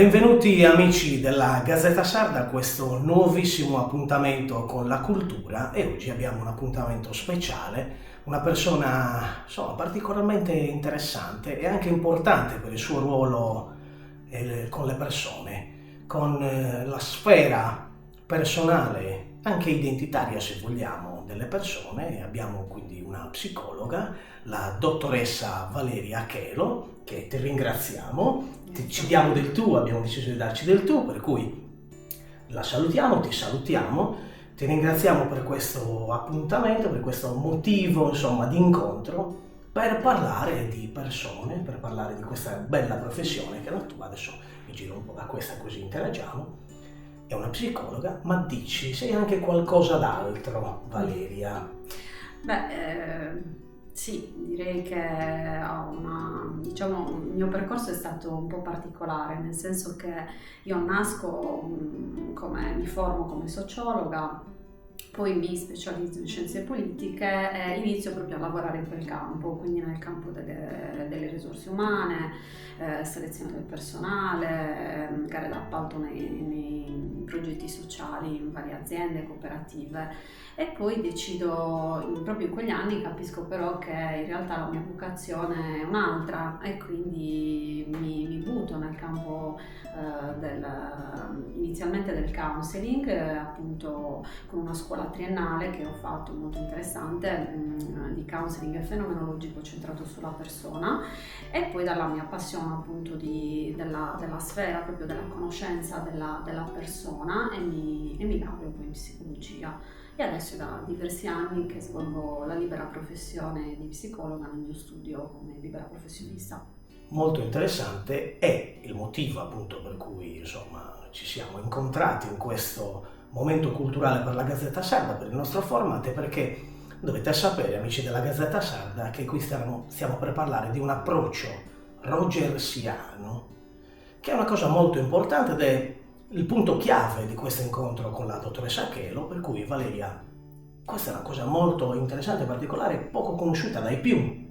Benvenuti amici della Gazzetta Sarda a questo nuovissimo appuntamento con la cultura e oggi abbiamo un appuntamento speciale, una persona particolarmente interessante e anche importante per il suo ruolo con le persone, con la sfera personale, anche identitaria se vogliamo, delle persone. Abbiamo quindi una psicologa, la dottoressa Valeria Chelo, che ti ringraziamo. Ci diamo del tu, abbiamo deciso di darci del tu, per cui la salutiamo, ti salutiamo, ti ringraziamo per questo appuntamento, per questo motivo di incontro, per parlare di persone, per parlare di questa bella professione che è la tua. Adesso mi giro un po' da questa così interagiamo. È una psicologa, ma dici, sei anche qualcosa d'altro, Valeria? Sì, direi che il mio percorso è stato un po' particolare, nel senso che io nasco mi formo come sociologa, poi mi specializzo in scienze politiche e inizio proprio a lavorare in quel campo, quindi nel campo delle risorse umane, selezione del personale, gare d'appalto nei progetti sociali in varie aziende, cooperative. E poi decido, proprio in quegli anni capisco però che in realtà la mia vocazione è un'altra e quindi mi butto nel campo inizialmente del counseling, appunto con una scuola triennale che ho fatto molto interessante, di counseling fenomenologico centrato sulla persona, e poi dalla mia passione appunto della sfera proprio della conoscenza della persona e mi laureo poi in psicologia. E adesso è da diversi anni che svolgo la libera professione di psicologa nel mio studio come libera professionista. Molto interessante, è il motivo appunto per cui ci siamo incontrati in questo momento culturale per la Gazzetta Sarda, per il nostro format, perché dovete sapere, amici della Gazzetta Sarda, che qui stiamo per parlare di un approccio rogersiano, che è una cosa molto importante ed è il punto chiave di questo incontro con la dottoressa Chelo, per cui Valeria, questa è una cosa molto interessante e particolare, poco conosciuta dai più.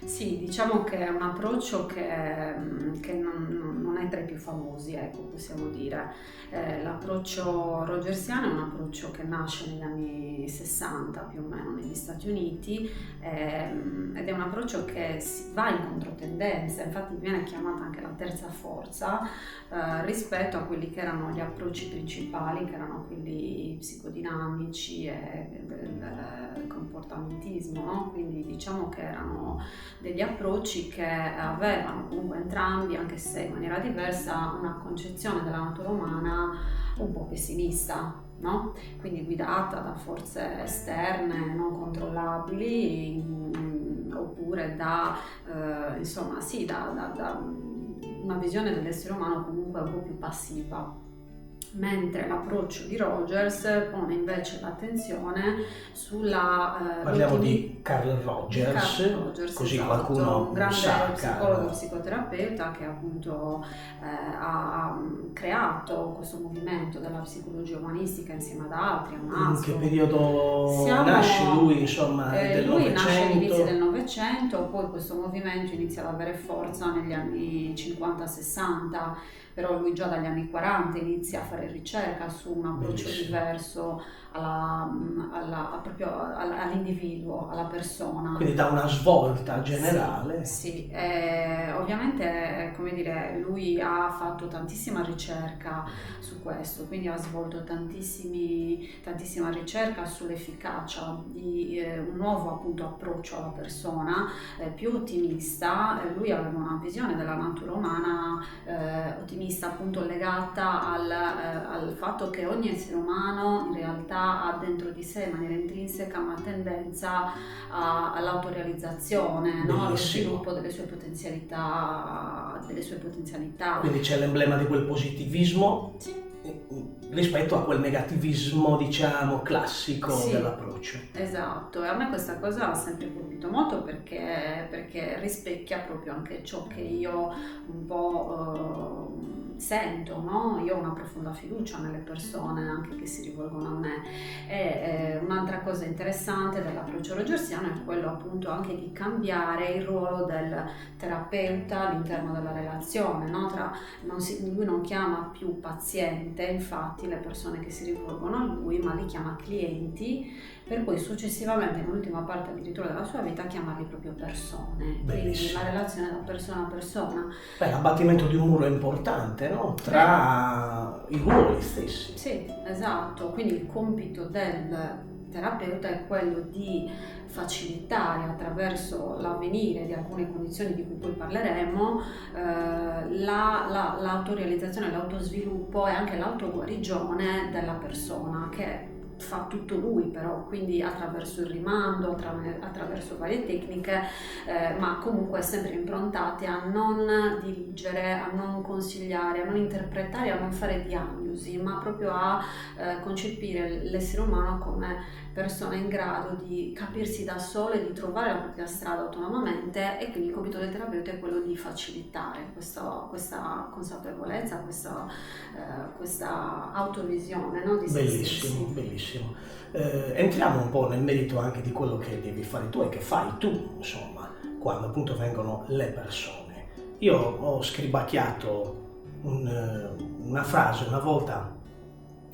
Sì, diciamo che è un approccio che non è tra i più famosi, ecco, possiamo dire. L'approccio rogersiano è un approccio che nasce negli anni 60 più o meno negli Stati Uniti, ed è un approccio che va in controtendenza, infatti viene chiamata anche la terza forza rispetto a quelli che erano gli approcci principali, che erano quelli psicodinamici e il comportamentismo, no? Quindi diciamo che erano degli approcci che avevano comunque entrambi, anche se in maniera diversa, una concezione della natura umana un po' pessimista, no? Quindi guidata da forze esterne non controllabili, oppure da una visione dell'essere umano comunque un po' più passiva. Mentre l'approccio di Rogers pone invece l'attenzione sulla... Parliamo di Carl Rogers, così esatto, qualcuno un grande sa. psicologo psicoterapeuta che appunto ha creato questo movimento della psicologia umanistica insieme ad altri, a Maslow. In che periodo nasce lui, del Lui Novecento? nasce all'inizio del Novecento, poi questo movimento inizia ad avere forza negli anni 50-60, però lui già dagli anni 40 inizia a fare ricerca su un approccio diverso proprio all'individuo, alla persona. Quindi dà una svolta generale. Sì, ovviamente, come dire, lui ha fatto tantissima ricerca su questo, quindi ha svolto tantissima ricerca sull'efficacia di un nuovo appunto approccio alla persona, più ottimista. Lui aveva una visione della natura umana ottimista, appunto legata al fatto che ogni essere umano in realtà ha dentro di sé in maniera intrinseca una tendenza all'autorealizzazione, no? Allo sviluppo delle sue potenzialità. Quindi c'è l'emblema di quel positivismo. Sì. Rispetto a quel negativismo, diciamo, classico dell'approccio. Esatto, e a me questa cosa ha sempre colpito molto perché rispecchia proprio anche ciò che io un po' sento, no? Io ho una profonda fiducia nelle persone anche che si rivolgono a me, e un'altra L'altra cosa interessante dell'approccio rogersiano è quello appunto anche di cambiare il ruolo del terapeuta all'interno della relazione, no? Lui non chiama più paziente, infatti, le persone che si rivolgono a lui, ma li chiama clienti, per poi successivamente, nell'ultima parte addirittura della sua vita, chiamarli proprio persone. Bellissimo. Quindi la relazione da persona a persona. L'abbattimento di un muro è importante, no? Tra i ruoli stessi. Sì, esatto. Quindi il compito del terapeuta è quello di facilitare attraverso l'avvenire di alcune condizioni di cui poi parleremo l'autorealizzazione, l'autosviluppo e anche l'autoguarigione della persona, che fa tutto lui però, quindi attraverso il rimando, attraverso varie tecniche, ma comunque sempre improntate a non dirigere, a non consigliare, a non interpretare, a non fare diagnosi, ma proprio a concepire l'essere umano come persona in grado di capirsi da solo e di trovare la propria strada autonomamente, e quindi il compito del terapeuta è quello di facilitare questa consapevolezza, questa autovisione, no, di se Bellissimo, stessi. bellissimo. Entriamo un po' nel merito anche di quello che devi fare tu e che fai tu, insomma, quando appunto vengono le persone. Io ho scribacchiato una frase una volta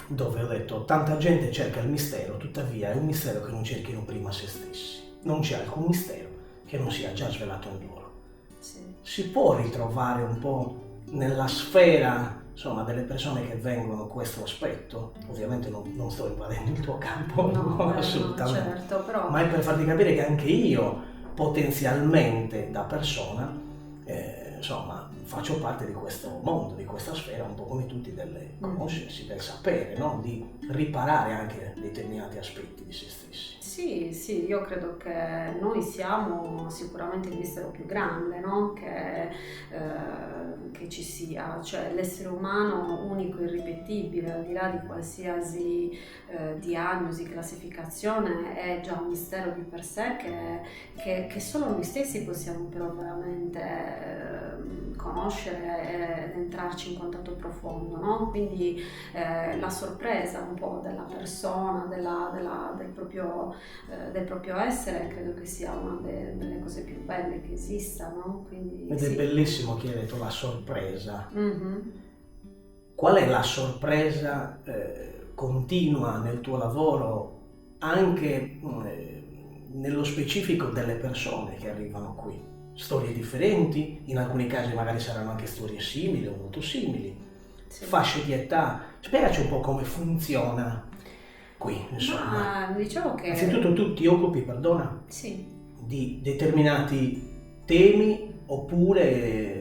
dove ho detto: tanta gente cerca il mistero, tuttavia è un mistero che non cerchino prima se stessi. Non c'è alcun mistero che non sia già svelato in loro. Sì. Si può ritrovare un po' nella sfera, insomma, delle persone che vengono questo aspetto? Ovviamente non sto invadendo il tuo campo, No, assolutamente, no, certo, però ma è per farti capire che anche io potenzialmente da persona insomma faccio parte di questo mondo, di questa sfera, un po' come tutti, del conoscersi, del sapere, no? Di riparare anche determinati aspetti di se stessi. Sì, io credo che noi siamo sicuramente il mistero più grande, no? Che ci sia, cioè l'essere umano unico, irripetibile, al di là di qualsiasi diagnosi, classificazione, è già un mistero di per sé che solo noi stessi possiamo però veramente conoscere ed entrarci in contatto profondo, no? Quindi la sorpresa un po' della persona, del proprio essere, credo che sia una delle cose più belle che esistano. Quindi, Ed è sì. bellissimo che hai detto la sorpresa. Mm-hmm. Qual è la sorpresa continua nel tuo lavoro, anche nello specifico delle persone che arrivano qui? Storie differenti, in alcuni casi magari saranno anche storie simili o molto simili, Sì. fasce di età. Spiegaci un po' come funziona qui, insomma. Ma diciamo che Innanzitutto tu ti occupi, perdona, sì. di determinati temi oppure...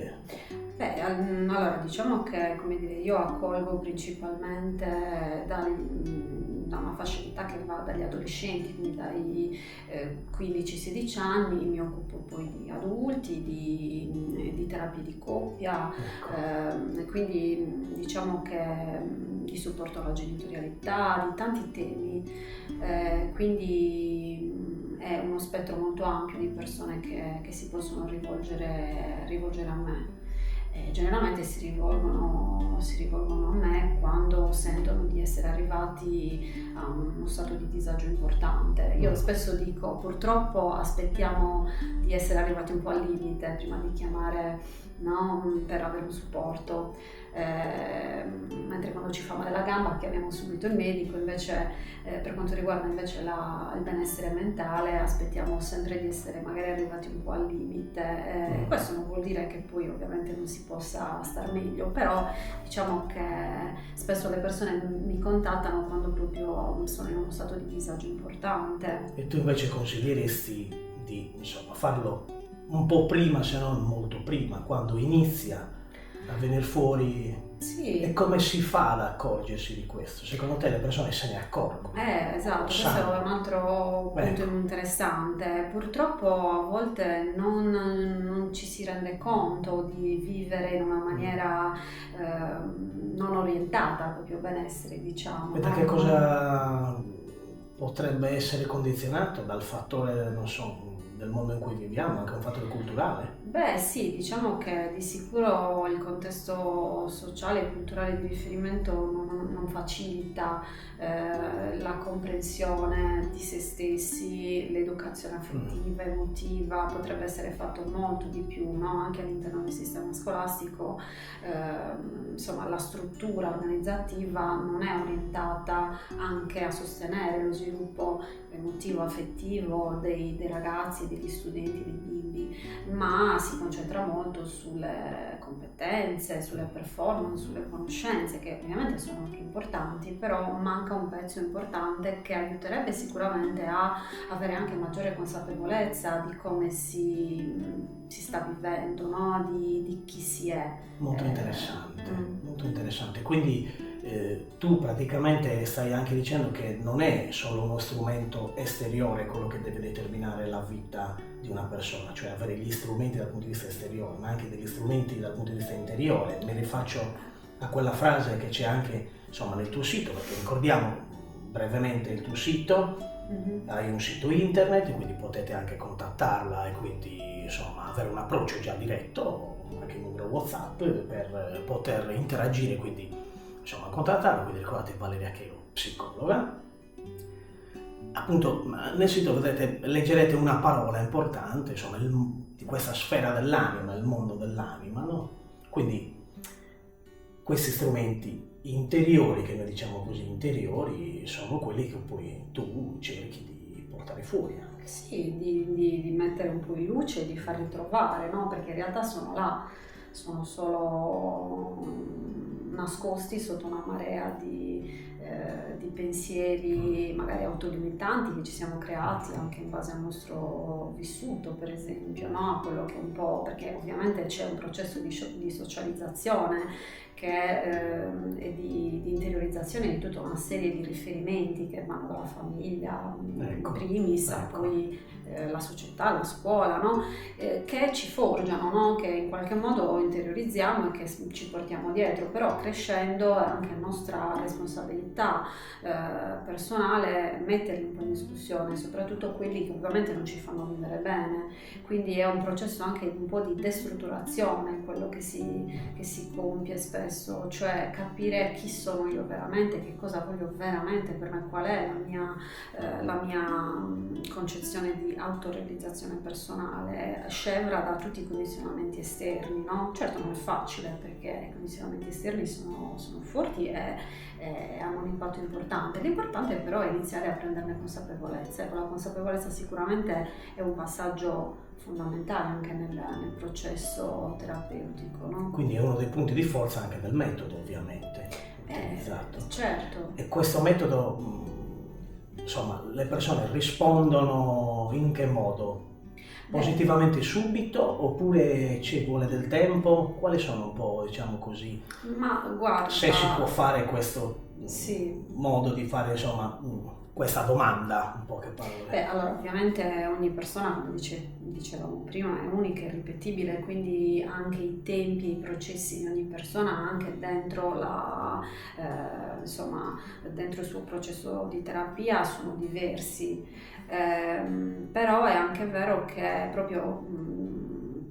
Beh, allora diciamo che, come dire, io accolgo principalmente da una fascia di età che va dagli adolescenti, quindi dai 15-16 anni, mi occupo poi di adulti, di terapie di coppia, quindi diciamo che di supporto alla genitorialità, di tanti temi, quindi è uno spettro molto ampio di persone che si possono rivolgere a me. Generalmente si rivolgono a me quando sentono di essere arrivati a uno stato di disagio importante. Io spesso dico, purtroppo aspettiamo di essere arrivati un po' al limite prima di chiamare, no, per avere un supporto, mentre quando ci fa male la gamba chiamiamo subito il medico. Invece per quanto riguarda invece il benessere mentale aspettiamo sempre di essere magari arrivati un po' al limite. Questo non vuol dire che poi ovviamente non si possa star meglio, però diciamo che spesso le persone mi contattano quando proprio sono in uno stato di disagio importante. E tu invece consiglieresti di, insomma, farlo un po' prima, se non molto prima, quando inizia a venire fuori? Sì. E come si fa ad accorgersi di questo? Secondo te le persone se ne accorgono? Esatto, questo è un altro punto interessante. Purtroppo a volte non ci si rende conto di vivere in una maniera non orientata al proprio benessere, diciamo. E da che cosa potrebbe essere condizionato? Dal fattore, non so, del mondo in cui viviamo, anche un fattore culturale? Beh sì, diciamo che di sicuro il contesto sociale e culturale di riferimento non facilita la comprensione di se stessi, l'educazione affettiva, emotiva, potrebbe essere fatto molto di più, no? Anche all'interno del sistema scolastico, insomma, la struttura organizzativa non è orientata anche a sostenere lo sviluppo emotivo, affettivo dei ragazzi, degli studenti, dei bimbi, ma si concentra molto sulle competenze, sulle performance, sulle conoscenze, che ovviamente sono anche importanti, però manca un pezzo importante che aiuterebbe sicuramente a avere anche maggiore consapevolezza di come si sta vivendo, no? Di chi si è. Molto interessante. Quindi tu praticamente stai anche dicendo che non è solo uno strumento esteriore quello che deve determinare la vita di una persona, cioè avere gli strumenti dal punto di vista esteriore, ma anche degli strumenti dal punto di vista interiore. Mi rifaccio a quella frase che c'è anche, insomma, nel tuo sito, perché ricordiamo brevemente il tuo sito. Hai un sito internet, quindi potete anche contattarla e quindi, insomma, avere un approccio già diretto, anche il numero WhatsApp per poter interagire, quindi, insomma, contattarla. Quindi ricordate Valeria Chelo, psicologa. Appunto, nel sito leggerete una parola importante, insomma, di questa sfera dell'anima, il mondo dell'anima, no? Quindi questi strumenti interiori, che noi diciamo così interiori, sono quelli che poi tu cerchi di portare fuori anche. Sì, di mettere un po' in luce e di far ritrovare, no? Perché in realtà sono là, sono solo nascosti sotto una marea di pensieri magari autolimitanti che ci siamo creati anche in base al nostro vissuto, per esempio, no? Quello che un po', perché ovviamente c'è un processo di socializzazione e di interiorizzazione di tutta una serie di riferimenti che vanno dalla famiglia, in primis, poi la società, la scuola, no? Che ci forgiano, no? Che in qualche modo interiorizziamo e che ci portiamo dietro, però crescendo è anche nostra responsabilità personale metterli un po' in discussione, soprattutto quelli che ovviamente non ci fanno vivere bene, quindi è un processo anche un po' di destrutturazione quello che si compie spesso, cioè capire chi sono io veramente, che cosa voglio veramente per me, qual è la mia concezione di autorealizzazione personale, scevra da tutti i condizionamenti esterni, no? Certo non è facile perché i condizionamenti esterni sono forti e hanno un impatto importante. L'importante però è iniziare a prenderne consapevolezza. Ecco, la consapevolezza sicuramente è un passaggio fondamentale anche nel processo terapeutico, no? Quindi è uno dei punti di forza anche del metodo, ovviamente, utilizzato. Certo. E questo metodo, insomma, le persone rispondono in che modo? Positivamente subito oppure ci vuole del tempo? Quali sono un po', diciamo così, ma guarda, se si può fare questo modo di fare, insomma, questa domanda, un po' che parole? Allora ovviamente ogni persona, come dicevamo prima, è unica e ripetibile, quindi anche i tempi, i processi di ogni persona, anche dentro dentro il suo processo di terapia sono diversi. Però è anche vero che proprio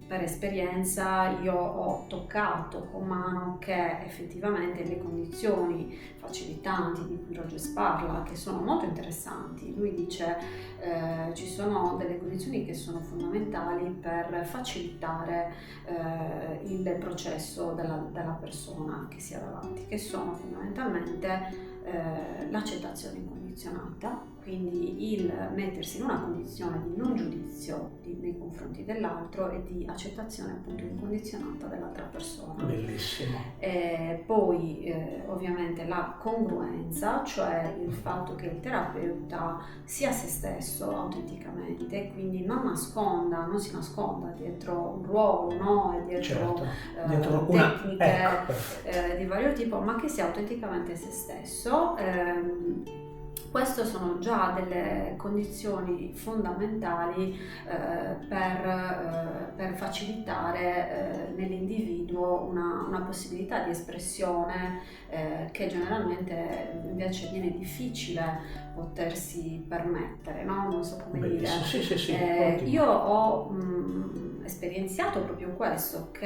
per esperienza io ho toccato con mano che effettivamente le condizioni facilitanti di cui Rogers parla, che sono molto interessanti, lui dice ci sono delle condizioni che sono fondamentali per facilitare il processo della persona che si ha davanti, che sono fondamentalmente l'accettazione incondizionata, quindi il mettersi in una condizione di non giudizio nei confronti dell'altro e di accettazione appunto incondizionata dell'altra persona. Bellissimo. Poi ovviamente la congruenza, cioè il fatto che il terapeuta sia se stesso autenticamente, quindi non si nasconda dietro un ruolo, no? E dietro tecniche di vario tipo, ma che sia autenticamente se stesso. Queste sono già delle condizioni fondamentali per facilitare nell'individuo una possibilità di espressione che generalmente invece viene difficile potersi permettere, no? Non so come dire. Sì, Io ho esperienziato proprio questo, che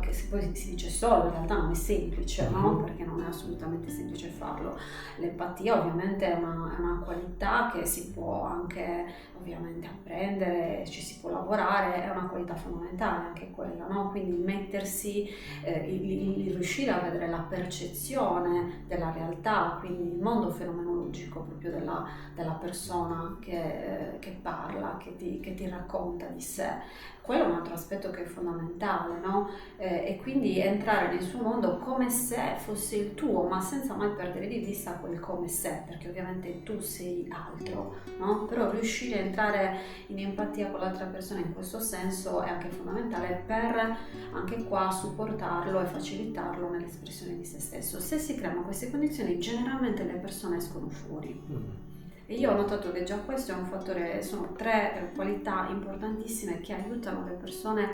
che poi si dice solo, in realtà non è semplice, no? Perché non è assolutamente semplice farlo. L'empatia ovviamente è una qualità che si può anche ovviamente apprendere, ci si può lavorare, è una qualità fondamentale anche quella, no? Quindi mettersi, il riuscire a vedere la percezione della realtà, quindi il mondo fenomenologico proprio della persona che parla, che ti racconta di sé. Quello è un altro aspetto che è fondamentale, no? E quindi entrare nel suo mondo come se fosse il tuo, ma senza mai perdere di vista quel come se, perché ovviamente tu sei altro, no? Però riuscire a entrare in empatia con l'altra persona in questo senso è anche fondamentale per anche qua supportarlo e facilitarlo nell'espressione di se stesso. Se si creano queste condizioni, generalmente le persone escono fuori. E io ho notato che già questo è un fattore, sono 3 qualità importantissime che aiutano le persone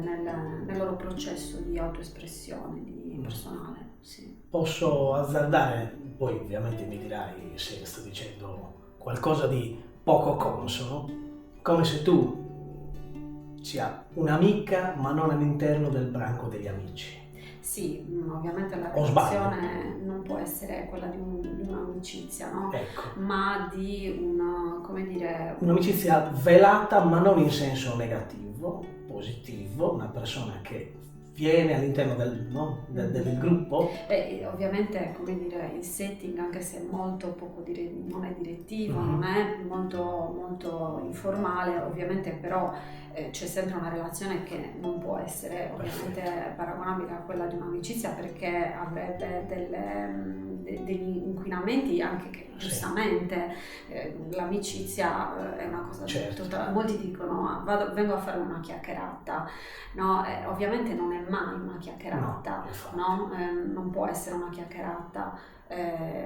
nel loro processo di autoespressione, di personale. Sì. Posso azzardare, poi ovviamente mi dirai se sto dicendo qualcosa di poco consono, come se tu sia un'amica ma non all'interno del branco degli amici. Sì, ovviamente la O relazione non può essere quella di un'amicizia, no? Ecco. Ma di Un'amicizia velata ma non in senso negativo, positivo, una persona che viene all'interno del gruppo. Ovviamente, come dire, il setting, anche se è molto poco non è direttivo, Mm-hmm. non è molto informale, ovviamente però c'è sempre una relazione che non può essere ovviamente paragonabile a quella di un'amicizia, perché avrebbe degli inquinamenti anche che giustamente l'amicizia è una cosa molti dicono vengo a fare una chiacchierata, no? Ovviamente non è mai una chiacchierata, no? Non può essere una chiacchierata,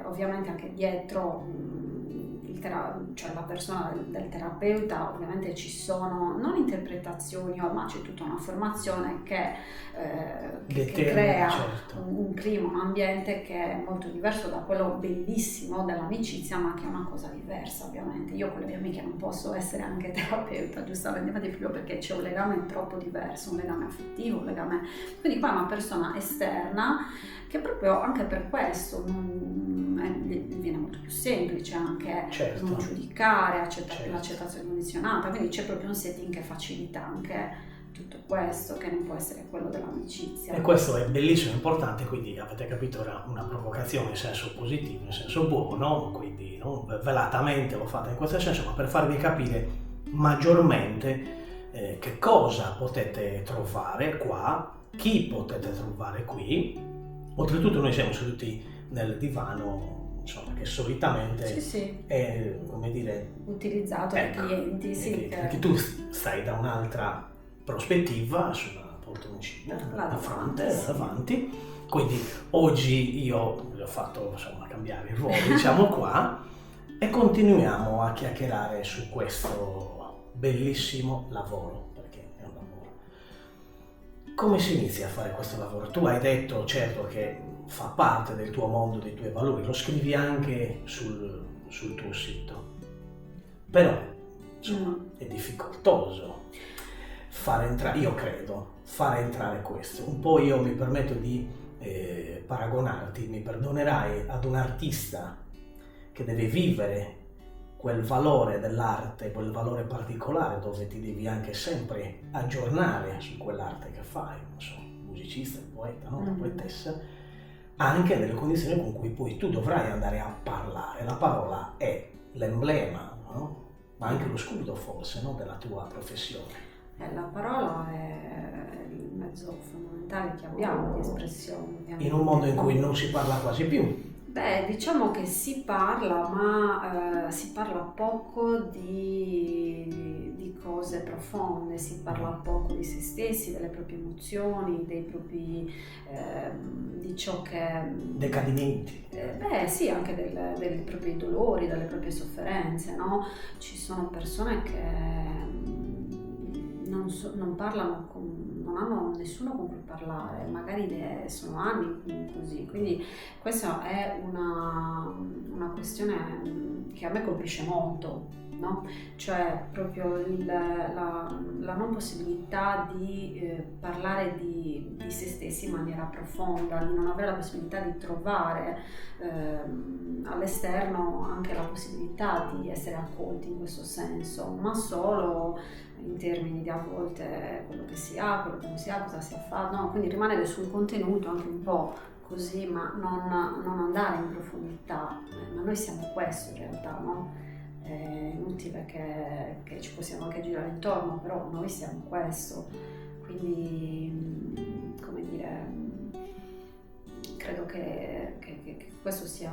ovviamente anche dietro cioè la persona del terapeuta, ovviamente ci sono non interpretazioni, ma c'è tutta una formazione che crea un clima, un ambiente che è molto diverso da quello bellissimo dell'amicizia, ma che è una cosa diversa ovviamente. Io con le mie amiche non posso essere anche terapeuta, giustamente, infatti proprio perché c'è un legame troppo diverso, un legame affettivo, un legame... Quindi qua è una persona esterna che proprio anche per questo viene molto più semplice anche non giudicare, l'accettazione condizionata, quindi c'è proprio un setting che facilita anche tutto questo, che non può essere quello dell'amicizia. E questo è bellissimo, importante, quindi avete capito, era una provocazione in senso positivo, in senso buono, quindi non velatamente l'ho fatta in questo senso, ma per farvi capire maggiormente che cosa potete trovare qua, chi potete trovare qui. Oltretutto noi siamo seduti nel divano, insomma, che solitamente è, come dire, utilizzato dai clienti, perché tu stai da un'altra prospettiva sulla poltroncina di fronte, davanti, quindi oggi io vi ho fatto cambiare il ruolo, diciamo qua, e continuiamo a chiacchierare su questo bellissimo lavoro, perché è un lavoro. Come si inizia a fare questo lavoro? Tu hai detto, certo, che fa parte del tuo mondo, dei tuoi valori, lo scrivi anche sul tuo sito, però insomma è difficoltoso fare entrare questo. Un po' io mi permetto di paragonarti, mi perdonerai, ad un artista che deve vivere quel valore dell'arte, quel valore particolare dove ti devi anche sempre aggiornare su quell'arte che fai, non so, musicista, poeta, no? Poetessa, anche nelle condizioni con cui poi tu dovrai andare a parlare. La parola è l'emblema, no? Ma anche lo scudo forse, no? Della tua professione. La parola è il mezzo fondamentale che abbiamo di espressione. Ovviamente. In un mondo in cui non si parla quasi più. Beh, diciamo che si parla, ma si parla poco di cose profonde, si parla poco di se stessi, delle proprie emozioni, dei propri, di ciò che... Decadimenti. Beh sì, anche dei propri dolori, delle proprie sofferenze, no? Ci sono persone che non parlano, non hanno nessuno con cui parlare, magari sono anni così, quindi questa è una questione che a me colpisce molto, no? Cioè proprio la non possibilità di parlare di se stessi in maniera profonda, di non avere la possibilità di trovare all'esterno anche la possibilità di essere accolti in questo senso, ma solo in termini di a volte quello che si ha, quello che non si ha, cosa si è fatto, no? Quindi rimanere sul contenuto anche un po' così, ma non andare in profondità. Ma noi siamo questo in realtà, no? È inutile che ci possiamo anche girare intorno, però noi siamo questo. Quindi, come dire, credo che questo sia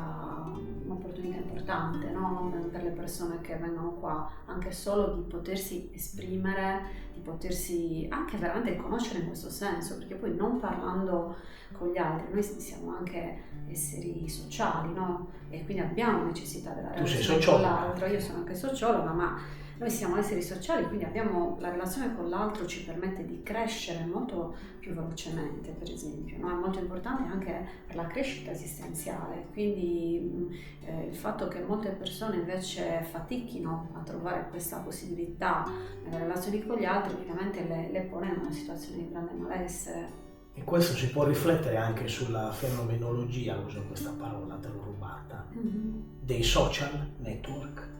un'opportunità importante, no? Per le persone che vengono qua, anche solo di potersi esprimere, di potersi anche veramente conoscere in questo senso, perché poi non parlando con gli altri, noi siamo anche esseri sociali, no? E quindi abbiamo necessità della relazione con l'altro. Io sono anche sociologa, ma noi siamo esseri sociali, quindi la relazione con l'altro ci permette di crescere molto più velocemente, per esempio, no? È molto importante anche per la crescita esistenziale, quindi il fatto che molte persone invece fatichino a trovare questa possibilità nelle relazioni con gli altri, ovviamente le pone in una situazione di grande malessere. E questo si può riflettere anche sulla fenomenologia, uso questa parola, te l'ho rubata, dei social network.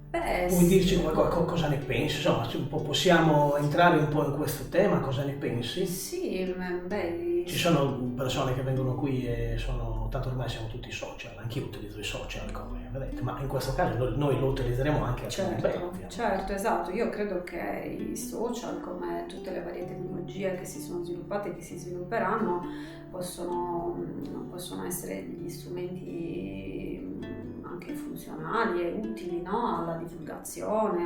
Vuoi dirci cosa ne pensi? Insomma, possiamo entrare un po' in questo tema, cosa ne pensi? Sì, ci sono persone che vengono qui e tanto ormai siamo tutti social, anch'io utilizzo i social come vedete, ma in questo caso noi lo utilizzeremo anche a certo, esatto. Io credo che i social, come tutte le varie tecnologie che si sono sviluppate e che si svilupperanno, possono essere degli strumenti anche funzionali e utili, no? Alla divulgazione,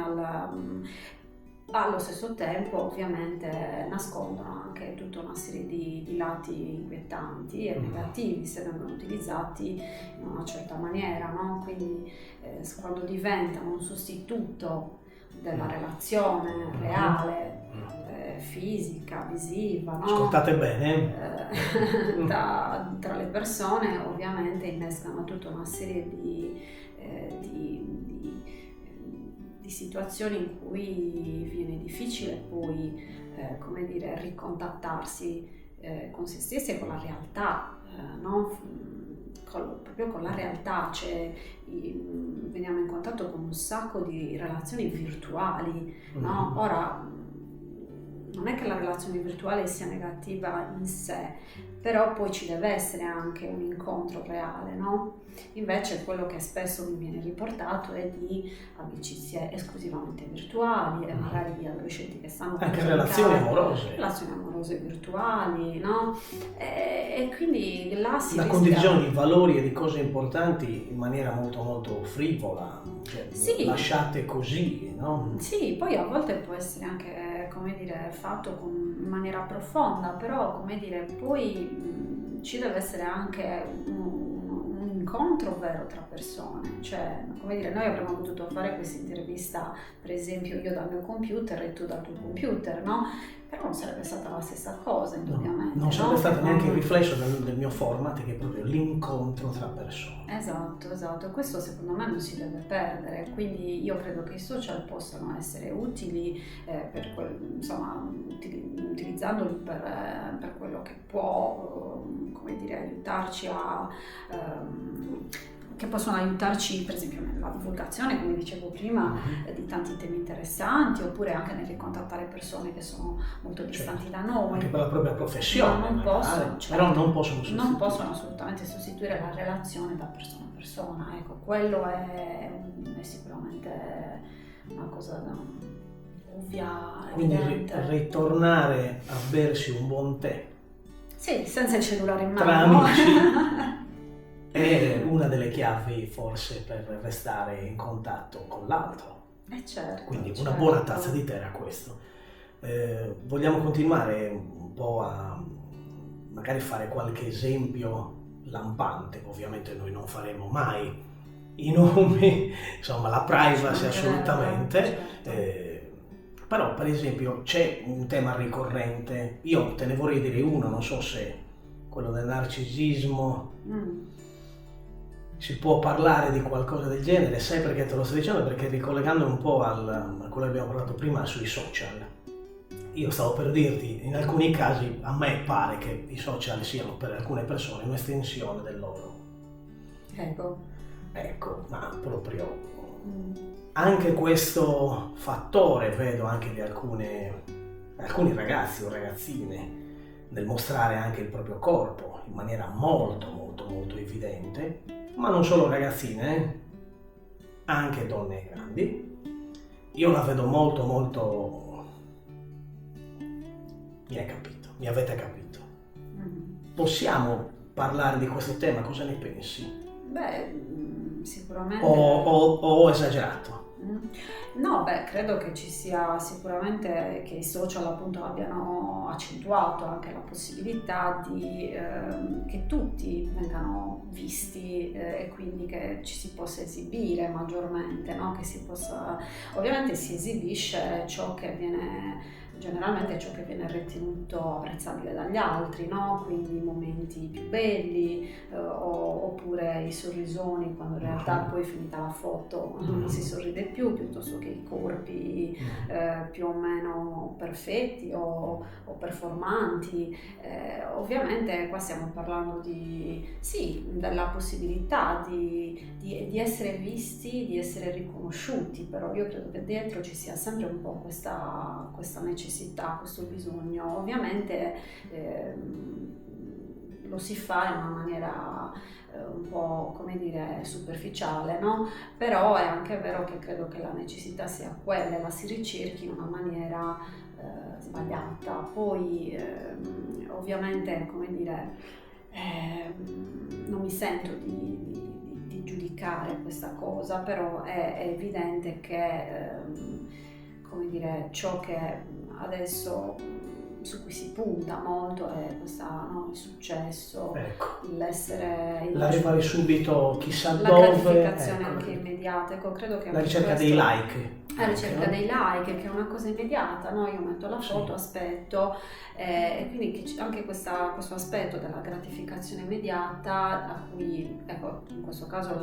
allo stesso tempo ovviamente nascondono anche tutta una serie di lati inquietanti e negativi se vengono utilizzati in una certa maniera, no? Quindi quando diventano un sostituto della relazione reale, fisica, visiva, no? Ascoltate bene. Tra le persone ovviamente innescano tutta una serie di situazioni in cui viene difficile poi come dire, ricontattarsi con se stessi e con la realtà, no? Proprio con la realtà, cioè veniamo in contatto con un sacco di relazioni virtuali, no? Ora non è che la relazione virtuale sia negativa in sé, però poi ci deve essere anche un incontro reale, no? Invece quello che spesso mi viene riportato è di amicizie esclusivamente virtuali e magari di adolescenti che stanno anche relazioni amorose virtuali, no? E quindi là si la condivisione di valori e di cose importanti in maniera molto molto frivola, cioè sì, lasciate così, no? Sì, poi a volte può essere anche, come dire, fatto in maniera profonda, però, come dire, poi ci deve essere anche un incontro vero tra persone, cioè, come dire, noi avremmo potuto fare questa intervista, per esempio, io dal mio computer e tu dal tuo computer, no? Però non sarebbe stata la stessa cosa, indubbiamente. Non sarebbe stato neanche il riflesso del mio format, che è proprio l'incontro tra persone. Esatto, e questo secondo me non si deve perdere, quindi io credo che i social possano essere utili utilizzandoli per quello che può, come dire, aiutarci che possono aiutarci per esempio nella divulgazione, come dicevo prima, di tanti temi interessanti, oppure anche nel ricontattare persone che sono molto distanti da noi. Anche per la propria professione, però non possono assolutamente sostituire la relazione da persona a persona. Ecco, quello è sicuramente una cosa ovvia. Quindi ritornare a bersi un buon tè. Sì, senza il cellulare in mano. Tra amici. È una delle chiavi forse per restare in contatto con l'altro. Certo. Quindi una buona tazza di tè era questo. Vogliamo continuare un po' a magari fare qualche esempio lampante. Ovviamente noi non faremo mai i nomi, insomma la privacy assolutamente. Certo. Però per esempio c'è un tema ricorrente, io te ne vorrei dire uno, non so se quello del narcisismo. si può parlare di qualcosa del genere. Sai perché te lo sto dicendo? Perché ricollegando un po' a quello che abbiamo parlato prima sui social, io stavo per dirti, in alcuni casi a me pare che i social siano per alcune persone un'estensione del loro. Ecco, ma proprio anche questo fattore vedo anche di alcuni ragazzi o ragazzine nel mostrare anche il proprio corpo in maniera molto molto molto evidente, ma non solo ragazzine, anche donne grandi. Io la vedo molto molto, mi hai capito, mi avete capito. Possiamo parlare di questo tema, cosa ne pensi? Beh, sicuramente... Ho esagerato? No, beh, credo che ci sia sicuramente che i social appunto abbiano accentuato anche la possibilità di che tutti vengano visti e quindi che ci si possa esibire maggiormente, no? Che si possa... Ovviamente si esibisce ciò che viene... generalmente ciò che viene ritenuto apprezzabile dagli altri, no? Quindi i momenti più belli oppure i sorrisoni quando in realtà poi finita la foto non si sorride più, piuttosto che i corpi più o meno perfetti o performanti. Ovviamente qua stiamo parlando della possibilità di essere visti, di essere riconosciuti, però io credo che dietro ci sia sempre un po' questa necessità, questo bisogno. Ovviamente lo si fa in una maniera un po', come dire, superficiale, no? Però è anche vero che credo che la necessità sia quella, la si ricerchi in una maniera sbagliata. Poi ovviamente, come dire, non mi sento di giudicare questa cosa, però è evidente che come dire, ciò che adesso su cui si punta molto è il successo, ecco, l'arrivare subito chissà la dove, gratificazione ecco, anche immediata. Ecco, credo che la ricerca dei like. La ricerca dei like, che è una cosa immediata, no? Io metto la foto, aspetto, e quindi anche questo aspetto della gratificazione immediata, a cui, ecco, in questo caso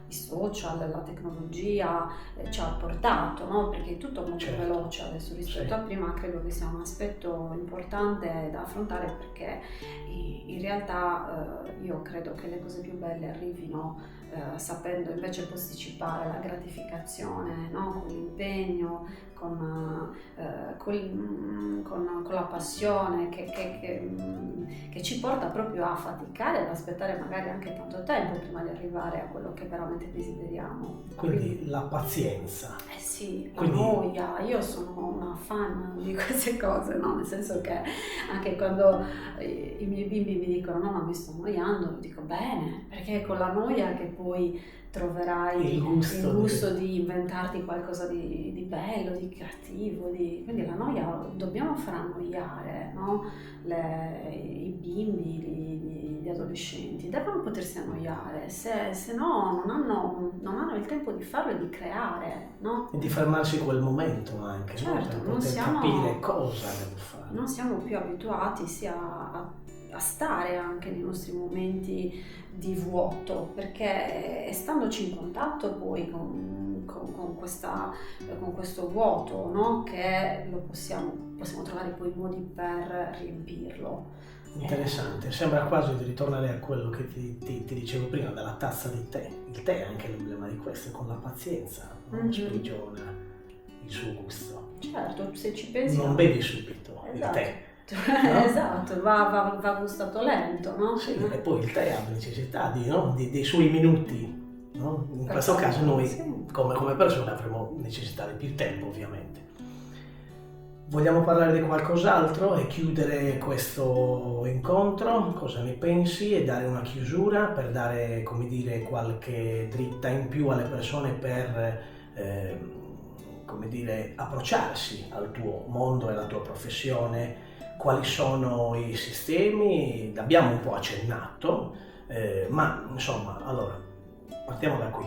i social, la tecnologia ci ha portato, no? Perché è tutto molto veloce adesso rispetto a prima. Credo che sia un aspetto importante da affrontare, perché in realtà io credo che le cose più belle arrivino sapendo invece posticipare la gratificazione, no? Con l'impegno, con la passione che ci porta proprio a faticare, ad aspettare magari anche tanto tempo prima di arrivare a quello che veramente desideriamo. Quindi la pazienza. Sì, la noia. Io sono una fan di queste cose, no? Nel senso che anche quando i miei bimbi mi dicono no, ma mi sto annoiando, dico bene, perché è con la noia che poi troverai il gusto di inventarti qualcosa di bello, di creativo, quindi la noia dobbiamo far annoiare, no? I bimbi, gli adolescenti devono potersi annoiare, se no non hanno il tempo di farlo e di creare, no? E di fermarsi quel momento anche, certo, no? Per poter capire cosa devo fare. Non siamo più abituati sia a stare anche nei nostri momenti di vuoto, perché standoci in contatto poi con questo vuoto, no? Che lo possiamo trovare poi modi per riempirlo. Interessante, sembra quasi di ritornare a quello che ti dicevo prima della tazza di tè. Il tè è anche l'emblema di questo, con la pazienza, non sprigiona il suo gusto. Certo, se ci pensi... Non bevi subito il tè. No? Esatto, va gustato lento, no? Sì, e poi il tè ha necessità dei suoi minuti, no? In questo caso noi come persone avremo necessità di più tempo, ovviamente. Vogliamo parlare di qualcos'altro e chiudere questo incontro? Cosa ne pensi? E dare una chiusura per dare, come dire, qualche dritta in più alle persone per come dire, approcciarsi al tuo mondo e alla tua professione. Quali sono i sistemi? L'abbiamo un po' accennato, ma insomma, allora, partiamo da qui.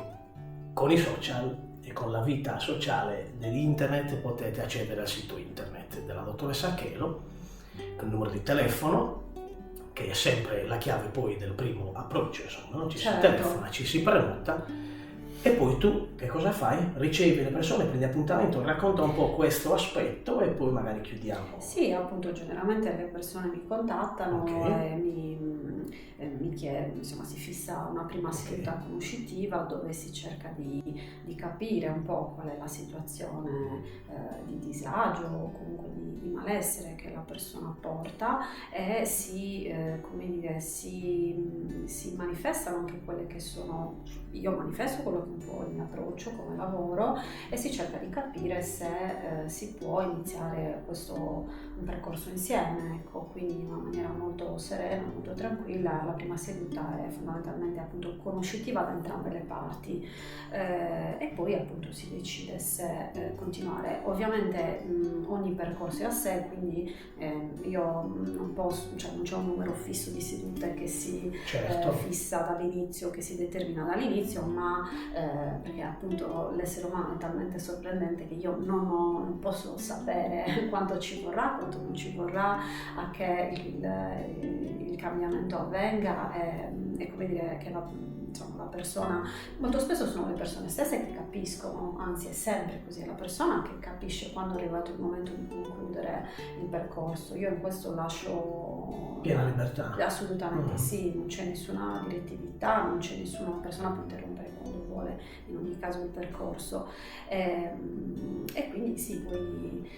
Con i social e con la vita sociale dell'internet potete accedere al sito internet della dottoressa Achelo, con il numero di telefono che è sempre la chiave poi del primo approccio, insomma, no? Ci si Certo. telefona, ci si prenota e poi tu che cosa fai? Ricevi le persone, prendi appuntamento, racconta un po' questo aspetto e poi magari chiudiamo. Sì, appunto, generalmente le persone mi contattano Ok. e mi chiedono, insomma, si fissa una prima seduta conoscitiva dove si cerca di capire un po' qual è la situazione di disagio o comunque di malessere che la persona porta e come dire, si manifestano anche quelle che sono, io manifesto quello che è un po' il mio approccio come lavoro e si cerca di capire se si può iniziare un percorso insieme, ecco, quindi in una maniera molto serena, molto tranquilla. La prima seduta è fondamentalmente appunto conoscitiva da entrambe le parti e poi appunto si decide se continuare. Ovviamente ogni percorso è a sé, quindi io non posso, cioè non c'è un numero fisso di sedute che si Certo. fissa dall'inizio, che si determina dall'inizio, ma perché appunto l'essere umano è talmente sorprendente che io non posso sapere quanto ci vorrà, quanto non ci vorrà a che il cambiamento avvenga e come dire che la persona, molto spesso sono le persone stesse che capiscono, anzi è sempre così, è la persona che capisce quando è arrivato il momento di concludere il percorso. Io in questo lascio Piena libertà. assolutamente sì, non c'è nessuna direttività, non c'è nessuna persona può interrompere quando vuole in ogni caso il percorso e quindi sì, poi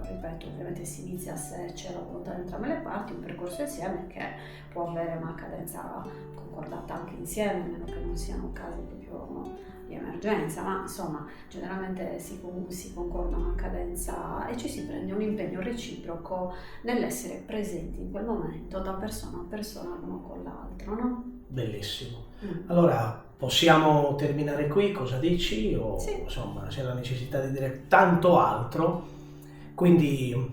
ripeto, ovviamente si inizia se c'è la volontà di entrambe le parti, un percorso insieme che può avere una cadenza concordata anche insieme, a meno che non siano casi proprio di emergenza, ma insomma generalmente si concorda una cadenza e ci si prende un impegno reciproco nell'essere presenti in quel momento da persona a persona l'uno con l'altro, no? Bellissimo. Allora, possiamo terminare qui, cosa dici? O Sì. insomma, c'è la necessità di dire tanto altro. Quindi,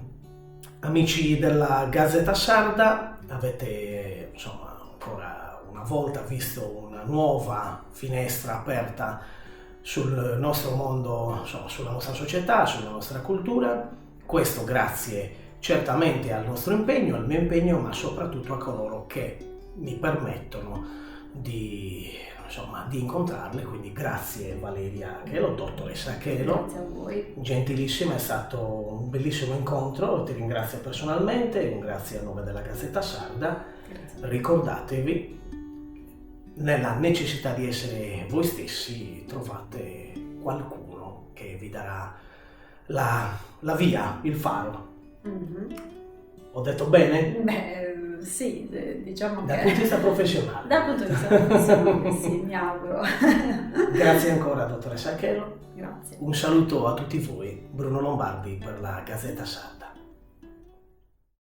amici della Gazzetta Sarda, avete insomma ancora una volta visto una nuova finestra aperta sul nostro mondo, insomma, sulla nostra società, sulla nostra cultura. Questo grazie certamente al nostro impegno, al mio impegno, ma soprattutto a coloro che mi permettono di incontrarle, quindi grazie Valeria Achelo, dottoressa Achelo. Grazie a voi. Gentilissima, è stato un bellissimo incontro, ti ringrazio personalmente, ringrazio a nome della Gazzetta Sarda. Grazie. Ricordatevi, nella necessità di essere voi stessi trovate qualcuno che vi darà la via, il faro. Ho detto bene? Beh, sì, diciamo Dal che punto di vista professionale. dal punto di vista professionale sì, mi auguro. Grazie ancora dottoressa Achelo. Grazie. Un saluto a tutti voi, Bruno Lombardi per la Gazzetta Sarda.